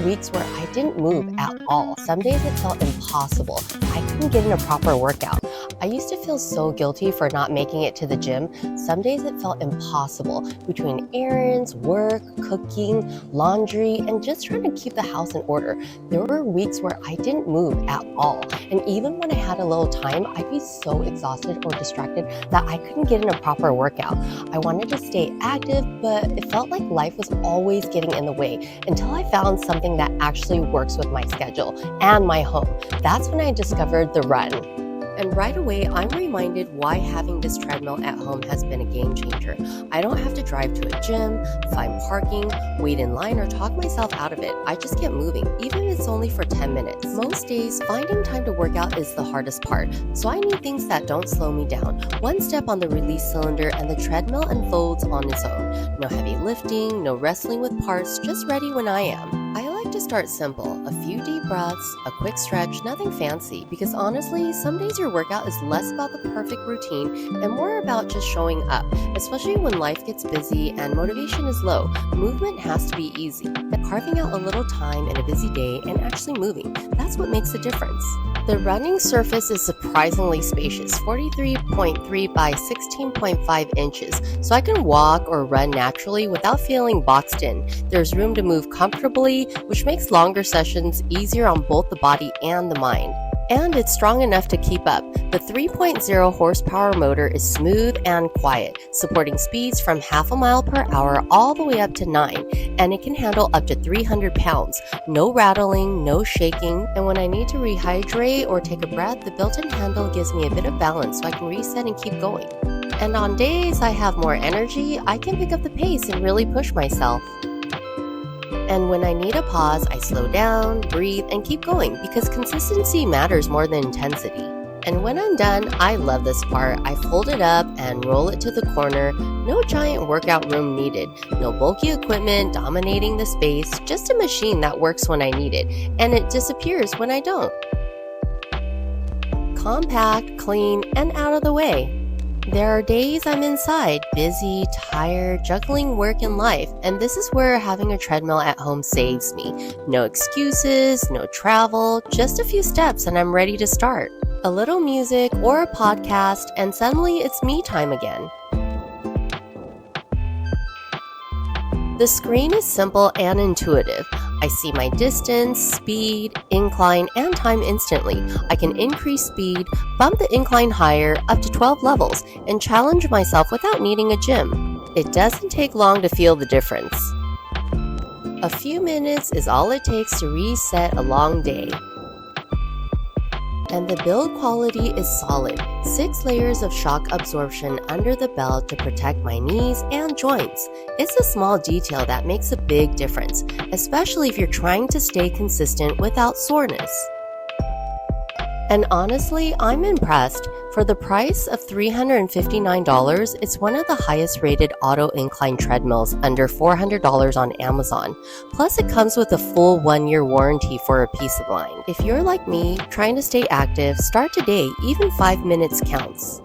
weeks where I didn't move at all. Some days it felt impossible. I couldn't get in a proper workout. I used to feel so guilty for not making it to the gym. Some days it felt impossible between errands, work, cooking, laundry, and just trying to keep the house in order. There were weeks where I didn't move at all. And even when I had a little time, I'd be so exhausted or distracted that I couldn't get in a proper workout. I wanted to stay active, but it felt like life was always getting in the way until I found something that actually works with my schedule and my home. That's when I discovered THERUN. And right away, I'm reminded why having this treadmill at home has been a game changer. I don't have to drive to a gym, find parking, wait in line, or talk myself out of it. I just get moving, even if it's only for 10 minutes. Most days, finding time to work out is the hardest part, so I need things that don't slow me down. One step on the release cylinder and the treadmill unfolds on its own. No heavy lifting, no wrestling with parts, just ready when I am. I like to start simple, a few deep breaths, a quick stretch, nothing fancy, because honestly, some days your workout is less about the perfect routine and more about just showing up, especially when life gets busy and motivation is low. Movement has to be easy. Carving out a little time in a busy day and actually moving, that's what makes a difference. The running surface is surprisingly spacious, 43.3 by 16.5 inches, so I can walk or run naturally without feeling boxed in. There's room to move comfortably, which makes longer sessions easier on both the body and the mind. And it's strong enough to keep up. The 3.0 horsepower motor is smooth and quiet, supporting speeds from half a mile per hour all the way up to 9, and it can handle up to 300 pounds. No rattling, no shaking, and when I need to rehydrate or take a breath, the built-in handle gives me a bit of balance so I can reset and keep going. And on days I have more energy, I can pick up the pace and really push myself. And when I need a pause, I slow down, breathe, and keep going because consistency matters more than intensity. And when I'm done, I love this part. I fold it up and roll it to the corner. No giant workout room needed. No bulky equipment dominating the space. Just a machine that works when I need it, and it disappears when I don't. Compact, clean, and out of the way. There are days I'm inside, busy, tired, juggling work and life, and this is where having a treadmill at home saves me. No excuses, no travel, just a few steps and I'm ready to start. A little music or a podcast and suddenly it's me time again. The screen is simple and intuitive. I see my distance, speed, incline, and time instantly. I can increase speed, bump the incline higher up to 12 levels, and challenge myself without needing a gym. It doesn't take long to feel the difference. A few minutes is all it takes to reset a long day. And the build quality is solid. 6 layers of shock absorption under the belt to protect my knees and joints. It's a small detail that makes a big difference, especially if you're trying to stay consistent without soreness. And honestly, I'm impressed. For the price of $359, it's one of the highest rated auto incline treadmills, under $400 on Amazon. Plus, it comes with a full 1-year warranty for a peace of mind. If you're like me, trying to stay active, start today. Even 5 minutes counts.